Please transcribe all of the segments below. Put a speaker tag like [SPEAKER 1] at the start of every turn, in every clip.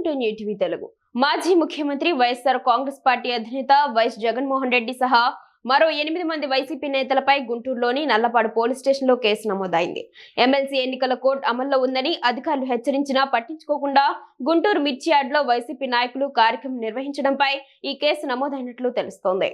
[SPEAKER 1] Welcome to new TV Telugu. మాజీ ముఖ్యమంత్రి YSR Congress party అధినేత వైఎస్ జగన్మోహన్ రెడ్డి సహా మరో 8 మంది వైసీపీ నేతలపై గుంటూరులోని నల్లపాడు పోలీస్ స్టేషన్లో కేసు నమోదైంది. ఎమ్మెల్సీ ఎన్నికల కోడ్ అమల్లో ఉందని అధికారులు హెచ్చరించినా పట్టించుకోకుండా గుంటూరు మిర్చి యార్డ్లో వైసీపీ నాయకులు కార్యక్రమం నిర్వహించడంపై ఈ కేసు నమోదైనట్లు తెలుస్తోంది.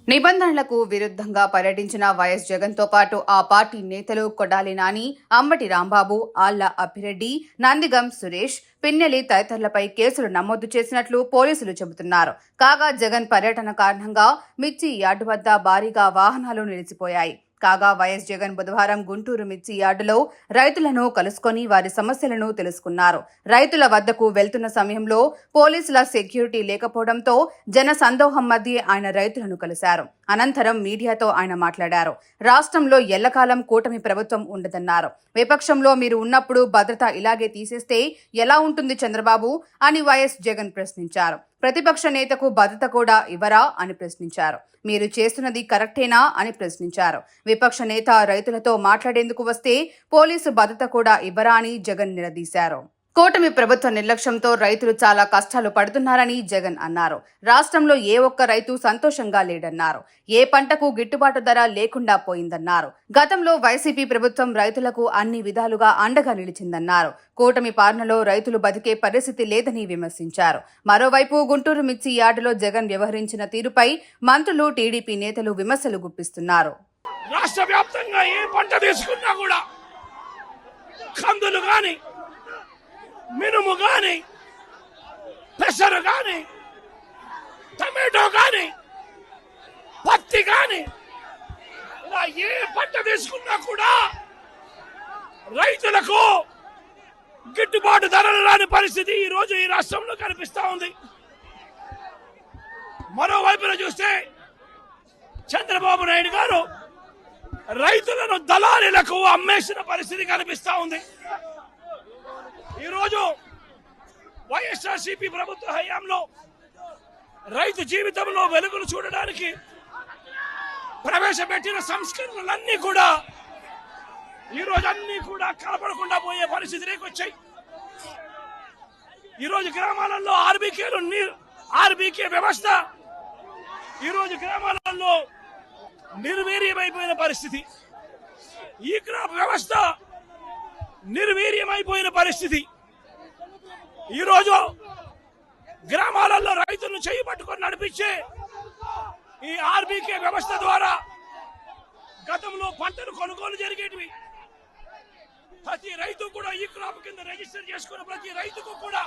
[SPEAKER 2] నిబంధనలకు విరుద్ధంగా పర్యటించిన వైఎస్ జగన్ తో పాటు ఆ పార్టీ నేతలు కొడాలి నాని, అంబటి రాంబాబు, ఆళ్ల అప్పిరెడ్డి, నందిగం సురేష్, పిన్నెలి తదితరులపై కేసులు నమోదు చేసినట్లు పోలీసులు చెబుతున్నారు. కాగా జగన్ పర్యటన కారణంగా మిర్చి యార్డు వద్ద భారీగా వాహనాలు నిలిచిపోయాయి. కాగా వైఎస్ జగన్ బుధవారం గుంటూరు మిర్చి యార్డులో రైతులను కలుసుకొని వారి సమస్యలను తెలుసుకున్నారు. రైతుల వద్దకు వెళ్తున్న సమయంలో పోలీసుల సెక్యూరిటీ లేకపోవడంతో జన సందోహం మధ్య ఆయన రైతులను కలిశారు. అనంతరం మీడియాతో ఆయన మాట్లాడారు. రాష్ట్రంలో ఎల్లకాలం కూటమి ప్రభుత్వం ఉండదన్నారు. విపక్షంలో మీరు ఉన్నప్పుడు భద్రత ఇలాగే తీసేస్తే ఎలా ఉంటుంది చంద్రబాబు అని వైఎస్ జగన్ ప్రశ్నించారు. ప్రతిపక్ష నేతకు భద్రత కూడా ఇవ్వరా అని ప్రశ్నించారు. మీరు చేస్తున్నది కరెక్టేనా అని ప్రశ్నించారు. విపక్ష నేత రైతులతో మాట్లాడేందుకు వస్తే పోలీసు భద్రత కూడా ఇవ్వరా అని జగన్ నిలదీశారు. కూటమి ప్రభుత్వ నిర్లక్ష్యంతో రైతులు చాలా కష్టాలు పడుతున్నారని జగన్ అన్నారు. రాష్ట్రంలో ఏ ఒక్క రైతు సంతోషంగా లేడన్నారు. ఏ పంటకు గిట్టుబాటు ధర లేకుండా పోయిందన్నారు. గతంలో వైసీపీ ప్రభుత్వం రైతులకు అన్ని విధాలుగా అండగా నిలిచిందన్నారు. కూటమి పాలనలో రైతులు బతికే పరిస్థితి లేదని విమర్శించారు. మరోవైపు గుంటూరు మిర్చి యార్డులో జగన్ వ్యవహరించిన తీరుపై మంత్రులు, టీడీపీ నేతలు విమర్శలు గుప్పిస్తున్నారు.
[SPEAKER 3] రాష్ట్ర వ్యాప్తంగా ఏ పంట తీసుకున్నా కూడా కందులు గాని, మినుము గాని, పెసరు గాని, టమాటో గాని, పత్తి గాని, ఇలా ఏ పంట తీసుకున్నా కూడా రైతులకు గిట్టుబాటు ధరలు రాని పరిస్థితి ఈ రోజు ఈ రాష్ట్రంలో కనిపిస్తా ఉంది. మరోవైపున చూస్తే చంద్రబాబు నాయుడు గారు రైతులను దళారీలకు అమ్మేసిన పరిస్థితి కనిపిస్తా ఉంది. ఈరోజు వైఎస్ఆర్సీపీ ప్రభుత్వ హయాంలో రైతు జీవితంలో వెలుగులు చూడడానికి ప్రవేశపెట్టిన సంస్కరణలన్నీ కూడా ఈరోజు అన్ని కూడా కనపడకుండా పోయే పరిస్థితిలోకి వచ్చాయి. ఈరోజు గ్రామాలలో ఆర్బీకే వ్యవస్థ ఈరోజు గ్రామాలలో నిర్వీర్యమైపోయిన పరిస్థితి. ఈ క్రాప్ వ్యవస్థ నిర్వీర్యమైపోయిన పరిస్థితి. ఈరోజు గ్రామాలలో రైతులను చేయి పట్టుకొని నడిపించే ఈ ఆర్బీకే వ్యవస్థ ద్వారా గతంలో పంటలు కొనుగోలు జరిగేటివి. ప్రతి రైతు కూడా ఈ క్రాప్ కింద రిజిస్టర్ చేసుకున్న ప్రతి రైతుకు కూడా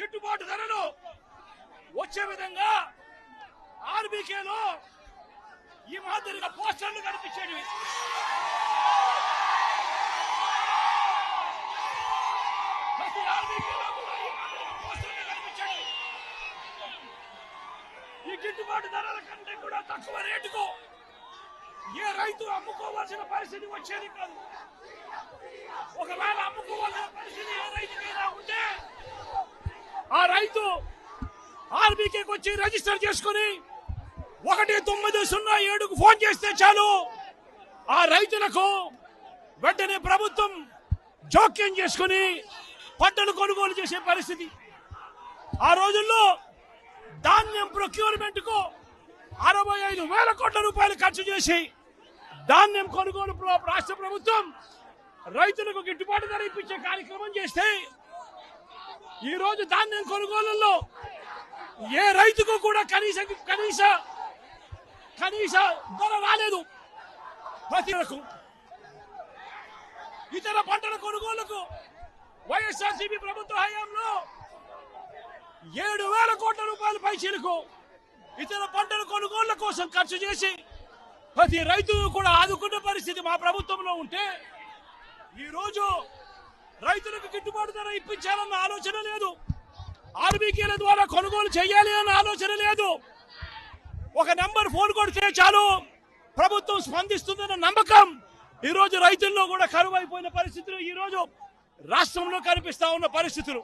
[SPEAKER 3] గిట్టుబాటు ధరలు వచ్చే విధంగా ఆర్బీకేలో ఈ మాదిరిగా పోస్టర్లు కనిపించేటివి. ఈ గిట్టుబాటు ధరల కంటే కూడా తక్కువ రేటుకు ఏ రైతు అమ్ముకోవాల్సిన పరిస్థితి వచ్చేది కాదు. ఒకవేళ అమ్ముకోవాల్సిన పరిస్థితి ఏ రైతుకైనా ఉంటే ఆ రైతు ఆర్బీకేకి వచ్చి రిజిస్టర్ చేసుకుని 1907కు ఫోన్ చేస్తే చాలు, ఆ రైతులకు వెంటనే ప్రభుత్వం జోక్యం చేసుకుని పంటలు కొనుగోలు చేసే పరిస్థితి. ఆ రోజుల్లో ధాన్యం ప్రొక్యూర్మెంట్ కు 65,000 కోట్ల రూపాయలు ఖర్చు చేసి ధాన్యం కొనుగోలు రాష్ట్ర ప్రభుత్వం రైతులకు గిట్టుబాటు ధర ఇప్పించే కార్యక్రమం చేస్తే ఈ రోజు ధాన్యం కొనుగోలులో ఏ రైతుకు కూడా కనీస ధర రాలేదు. ప్రతి ఇతర పంటల కొనుగోలుకు వైఎస్ఆర్సీపీ ప్రభుత్వ హయాంలో 7,000 కోట్ల రూపాయల పైచీలకు ఇతర పంటల కొనుగోళ్ల కోసం ఖర్చు చేసి ప్రతి రైతును కూడా ఆదుకున్న పరిస్థితి మా ప్రభుత్వంలో ఉంటే ఈ రోజు రైతులకు గిట్టుబాటు ధర ఇప్పించాలన్న ఆలోచన లేదు. ఆర్బీకేల ద్వారా కొనుగోలు చేయాలి అన్న ఆలోచన లేదు. ఒక నెంబర్ ఫోన్ కొడితే చాలు ప్రభుత్వం స్పందిస్తుందన్న నమ్మకం ఈ రోజు రైతుల్లో కూడా కరువైపోయిన పరిస్థితులు ఈ రోజు రాష్ట్రంలో కనిపిస్తా ఉన్న పరిస్థితులు.